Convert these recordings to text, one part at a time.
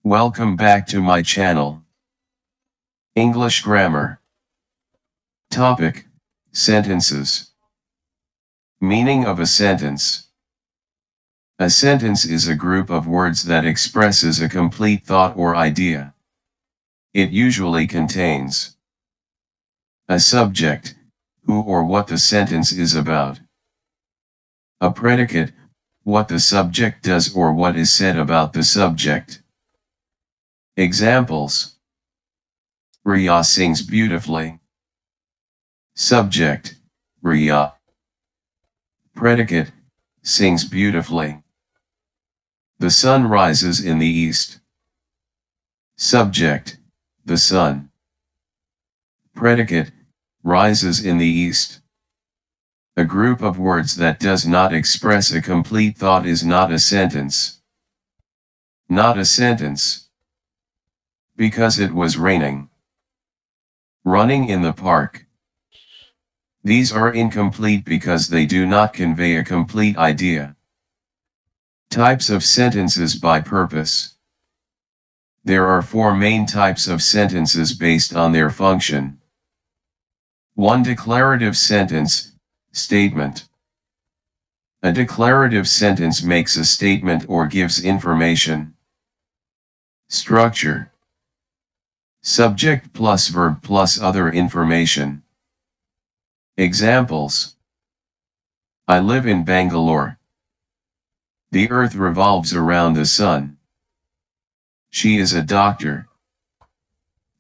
Welcome back to my channel. English Grammar. Topic: Sentences. Meaning of a sentence. A sentence is a group of words that expresses a complete thought or idea. It usually contains a subject, who or what the sentence is about. A predicate, what the subject does or what is said about the subject. Examples: Riya sings beautifully. Subject: Riya. Predicate: sings beautifully. The sun rises in the east. Subject: the sun. Predicate: rises in the east. A group of words that does not express a complete thought is not a sentence. Not a sentence. Because it was raining. Running in the park. These are incomplete because they do not convey a complete idea. Types of sentences by purpose. There are four main types of sentences based on their function. 1. Declarative sentence, statement. A declarative sentence makes a statement or gives information. Structure. Subject plus verb plus other information. Examples: I live in Bangalore. The earth revolves around the sun. She is a doctor.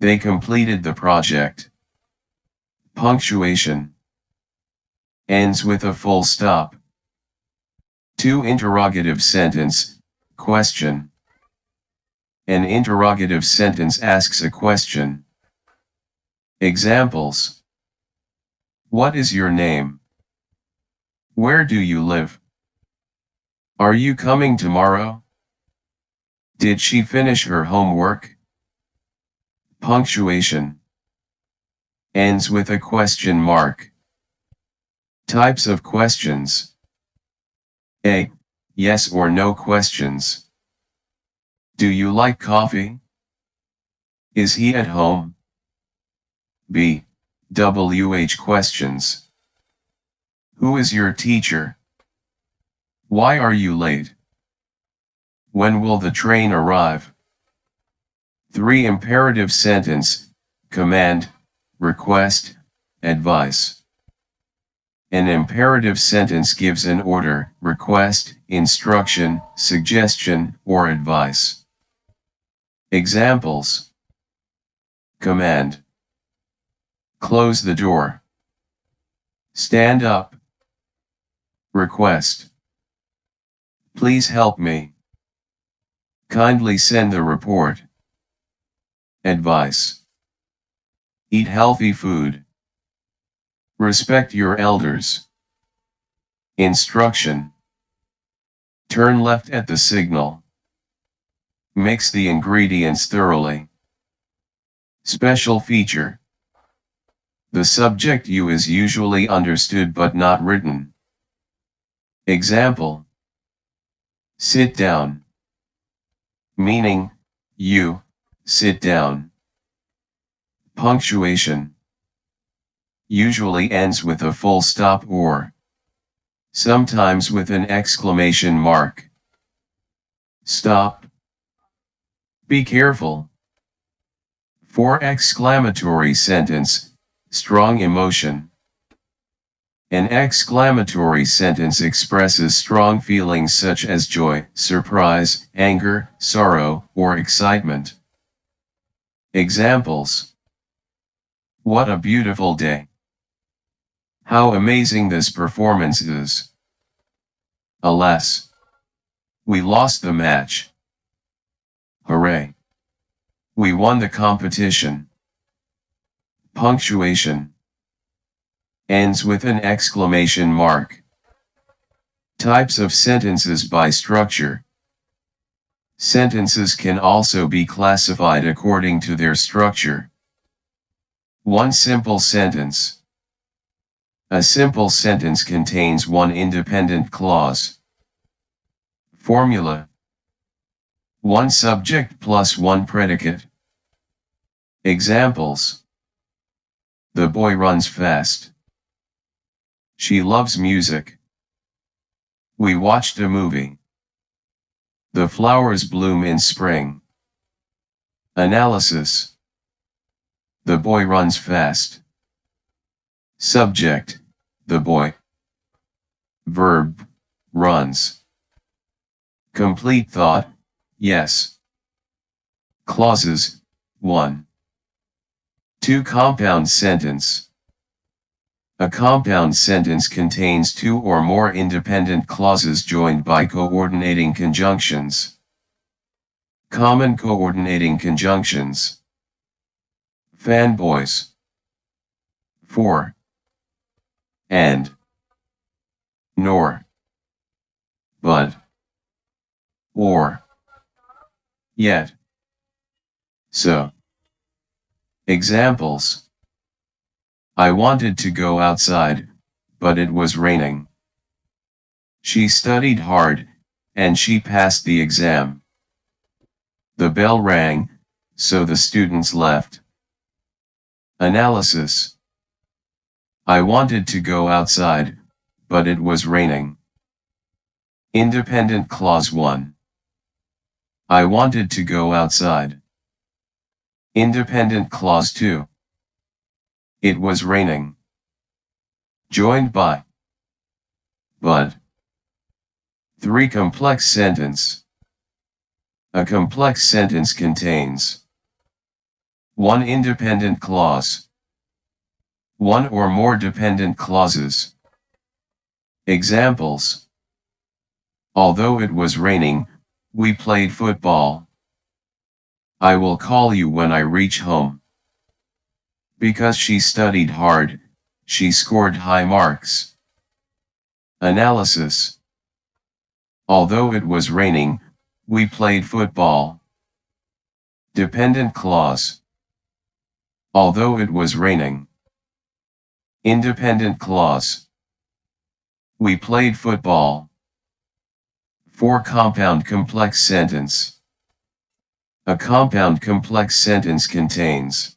They completed the project. Punctuation. Ends with a full stop. 2. Interrogative sentence, question. An interrogative sentence asks a question. Examples: What is your name? Where do you live? Are you coming tomorrow? Did she finish her homework? Punctuation. Ends with a question mark. Types of questions. A. Yes or no questions. Do you like coffee? Is he at home? B. WH questions. Who is your teacher? Why are you late? When will the train arrive? 3. Imperative sentence, command, request, advice. An imperative sentence gives an order, request, instruction, suggestion, or advice. Examples: Command. Close the door. Stand up. Request. Please help me. Kindly send the report. Advice. Eat healthy food. Respect your elders. Instruction. Turn left at the signal. Mix the ingredients thoroughly. Special feature. The subject you is usually understood but not written. Example: Sit down. Meaning, you, sit down. Punctuation. Usually ends with a full stop or sometimes with an exclamation mark. Stop. Be careful. 4. Exclamatory sentence, strong emotion. An exclamatory sentence expresses strong feelings such as joy, surprise, anger, sorrow, or excitement. Examples: What a beautiful day. How amazing this performance is. Alas, we lost the match. Hooray! We won the competition. Punctuation. Ends with an exclamation mark. Types of sentences by structure. Sentences can also be classified according to their structure. 1. Simple sentence. A simple sentence contains one independent clause. Formula. One subject plus one predicate. Examples. The boy runs fast. She loves music. We watched a movie. The flowers bloom in spring. Analysis. The boy runs fast. Subject, the boy. Verb, runs. Complete thought, yes. Clauses, 1. 2. Compound sentence. A compound sentence contains two or more independent clauses joined by coordinating conjunctions. Common coordinating conjunctions. Fanboys. 4. And. Nor. But. Or. Yet. So. Examples. I wanted to go outside, but it was raining. She studied hard, and she passed the exam. The bell rang, so the students left. Analysis. I wanted to go outside, but it was raining. Independent clause 1. I wanted to go outside. Independent clause 2. It was raining. Joined by. But. 3. Complex sentence. A complex sentence contains one independent clause, one or more dependent clauses. Examples. Although it was raining, we played football. I will call you when I reach home. Because she studied hard, she scored high marks. Analysis. Although it was raining, we played football. Dependent clause. Although it was raining. Independent clause. We played football. 4. Compound complex sentence. A compound complex sentence contains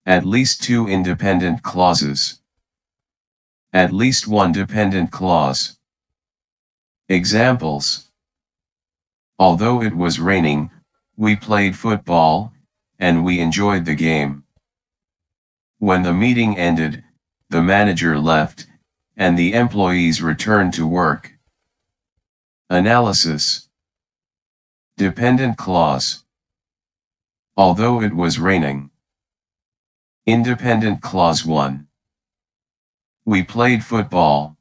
at least two independent clauses. At least one dependent clause. Examples. Although it was raining, we played football, and we enjoyed the game. When the meeting ended, the manager left, and the employees returned to work. Analysis. Dependent clause. Although it was raining. Independent clause 1. We played football.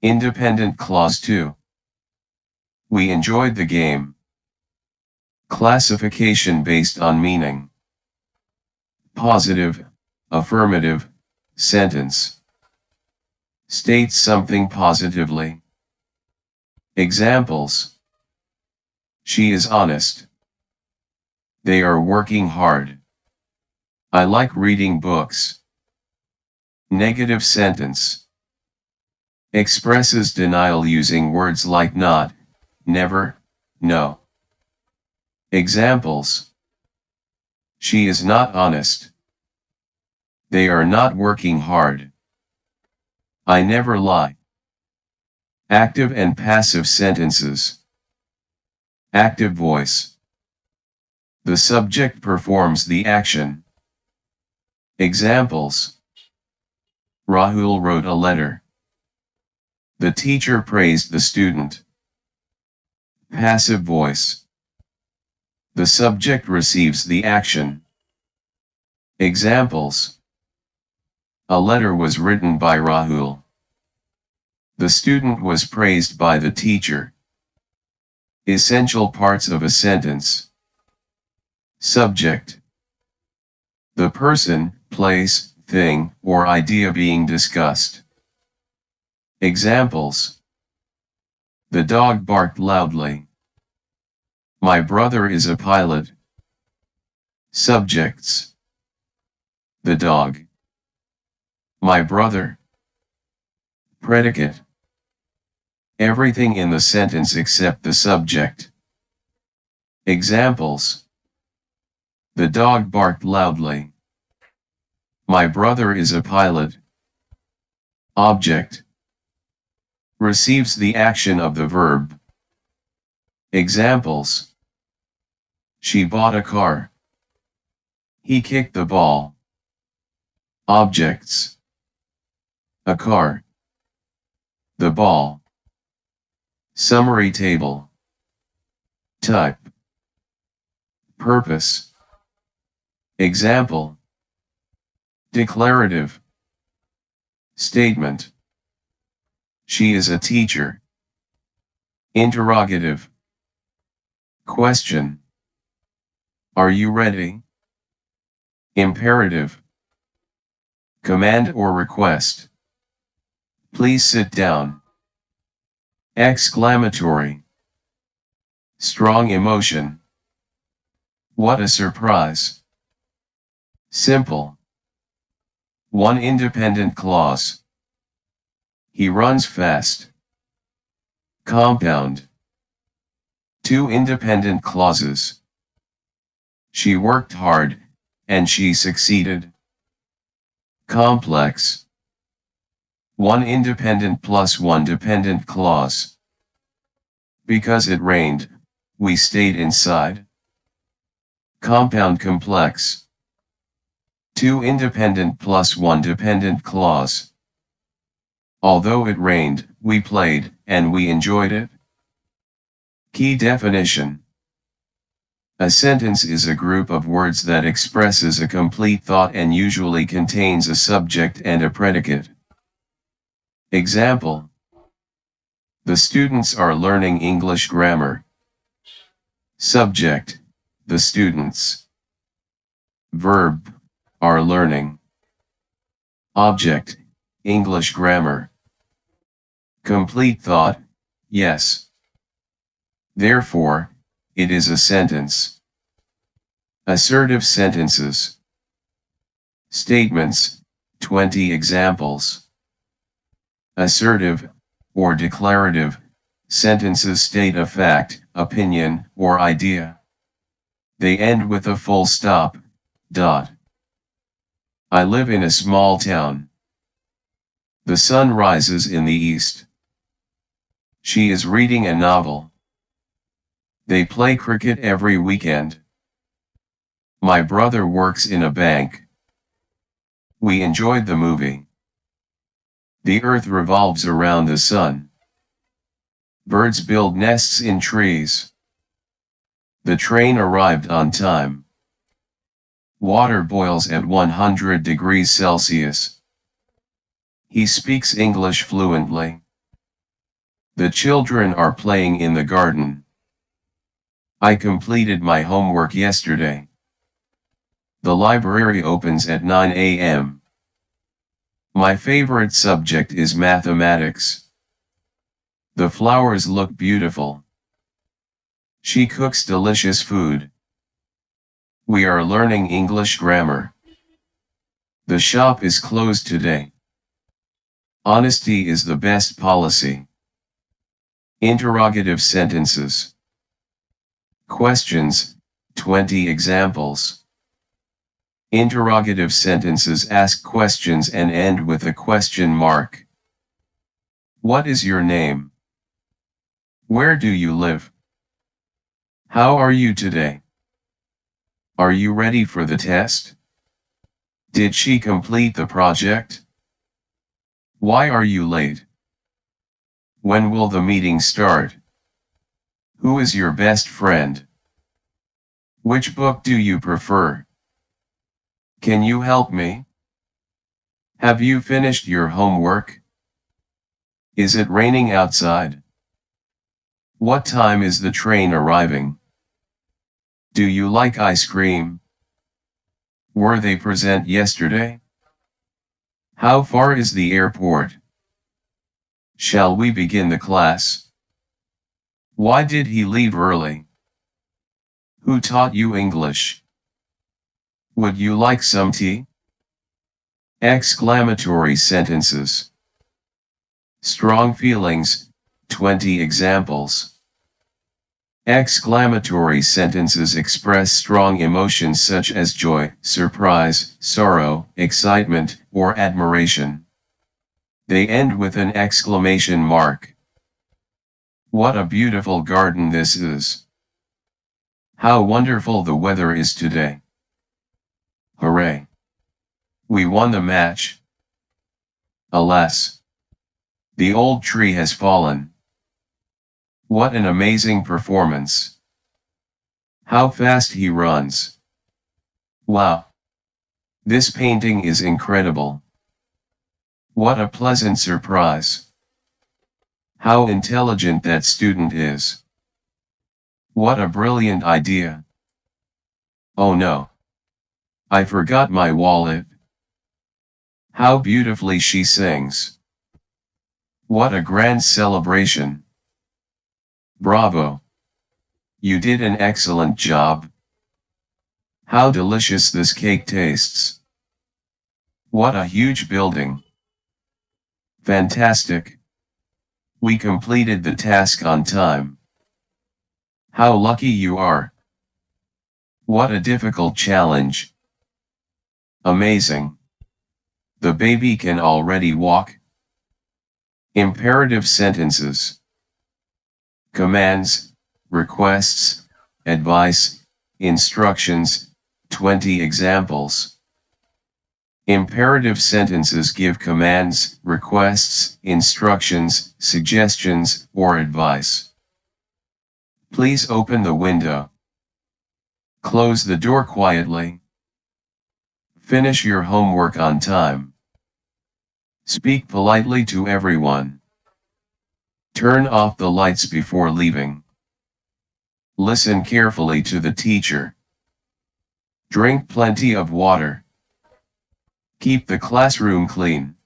Independent clause 2. We enjoyed the game. Classification based on meaning. Positive, affirmative, sentence. States something positively. Examples. She is honest. They are working hard. I like reading books. Negative sentence. Expresses denial using words like not, never, no. Examples. She is not honest. They are not working hard. I never lie. Active and passive sentences. Active voice. The subject performs the action. Examples. Rahul wrote a letter. The teacher praised the student. Passive voice. The subject receives the action. Examples. A letter was written by Rahul. The student was praised by the teacher. Essential parts of a sentence. Subject. The person, place, thing, or idea being discussed. Examples. The dog barked loudly. My brother is a pilot. Subjects. The dog. My brother. Predicate. Everything in the sentence except the subject. Examples. The dog barked loudly. My brother is a pilot. Object. Receives the action of the verb. Examples. She bought a car. He kicked the ball. Objects. A car. The ball. Summary table. Type. Purpose. Example. Declarative. Statement. She is a teacher. Interrogative. Question. Are you ready? Imperative. Command or request. Please sit down. Exclamatory. Strong emotion. What a surprise. Simple. One independent clause. He runs fast. Compound. Two independent clauses. She worked hard, and she succeeded. Complex. One independent plus one dependent clause. Because it rained, we stayed inside. Compound complex. Two independent plus one dependent clause. Although it rained, we played, and we enjoyed it. Key definition. A sentence is a group of words that expresses a complete thought and usually contains a subject and a predicate. Example. The students are learning English grammar. Subject. The students. Verb. Are learning. Object. English grammar. Complete thought. Yes. Therefore, it is a sentence. Assertive sentences. Statements. 20 examples. Assertive, or declarative, sentences state a fact, opinion, or idea. They end with a full stop. I live in a small town. The sun rises in the east. She is reading a novel. They play cricket every weekend. My brother works in a bank. We enjoyed the movie. The earth revolves around the sun. Birds build nests in trees. The train arrived on time. Water boils at 100 degrees Celsius. He speaks English fluently. The children are playing in the garden. I completed my homework yesterday. The library opens at 9 a.m. My favorite subject is mathematics. The flowers look beautiful. She cooks delicious food. We are learning English grammar. The shop is closed today. Honesty is the best policy. Interrogative sentences. Questions, 20 examples. Interrogative sentences ask questions and end with a question mark. What is your name? Where do you live? How are you today? Are you ready for the test? Did she complete the project? Why are you late? When will the meeting start? Who is your best friend? Which book do you prefer? Can you help me? Have you finished your homework? Is it raining outside? What time is the train arriving? Do you like ice cream? Were they present yesterday? How far is the airport? Shall we begin the class? Why did he leave early? Who taught you English? Would you like some tea? Exclamatory sentences. Strong feelings, 20 examples. Exclamatory sentences express strong emotions such as joy, surprise, sorrow, excitement, or admiration. They end with an exclamation mark. What a beautiful garden this is! How wonderful the weather is today! Hooray! We won the match. Alas! The old tree has fallen. What an amazing performance! How fast he runs! Wow! This painting is incredible. What a pleasant surprise! How intelligent that student is! What a brilliant idea! Oh no! I forgot my wallet. How beautifully she sings! What a grand celebration! Bravo! You did an excellent job. How delicious this cake tastes! What a huge building! Fantastic! We completed the task on time. How lucky you are! What a difficult challenge! Amazing! The baby can already walk. Imperative sentences. Commands, requests, advice, instructions, 20 examples. Imperative sentences give commands, requests, instructions, suggestions, or advice. Please open the window. Close the door quietly. Finish your homework on time. Speak politely to everyone. Turn off the lights before leaving. Listen carefully to the teacher. Drink plenty of water. Keep the classroom clean.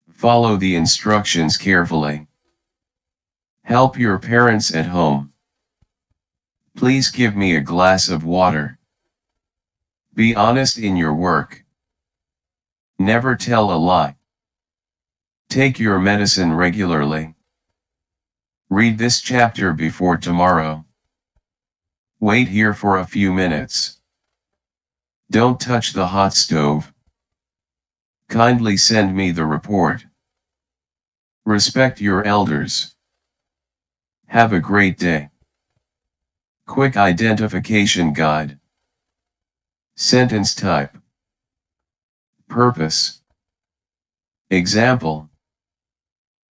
Follow the instructions carefully. Help your parents at home. Please give me a glass of water. Be honest in your work. Never tell a lie. Take your medicine regularly. Read this chapter before tomorrow. Wait here for a few minutes. Don't touch the hot stove. Kindly send me the report. Respect your elders. Have a great day. Quick identification guide. Sentence type. Purpose. Example.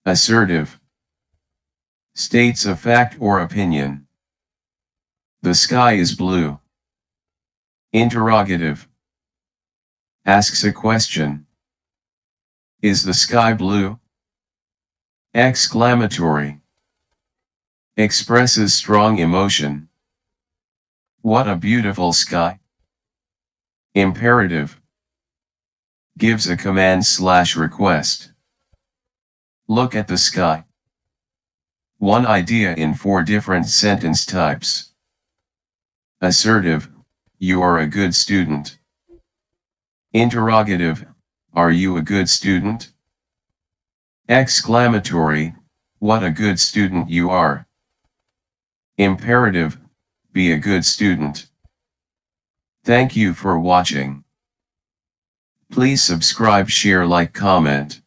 Assertive. States a fact or opinion. The sky is blue. Interrogative. Asks a question. Is the sky blue? Exclamatory. Expresses strong emotion. What a beautiful sky. Imperative. Gives a command/request. Look at the sky. One idea in 4 different sentence types. Assertive, you are a good student. Interrogative, are you a good student? Exclamatory, what a good student you are. Imperative, be a good student. Thank you for watching. Please subscribe, share, like, comment.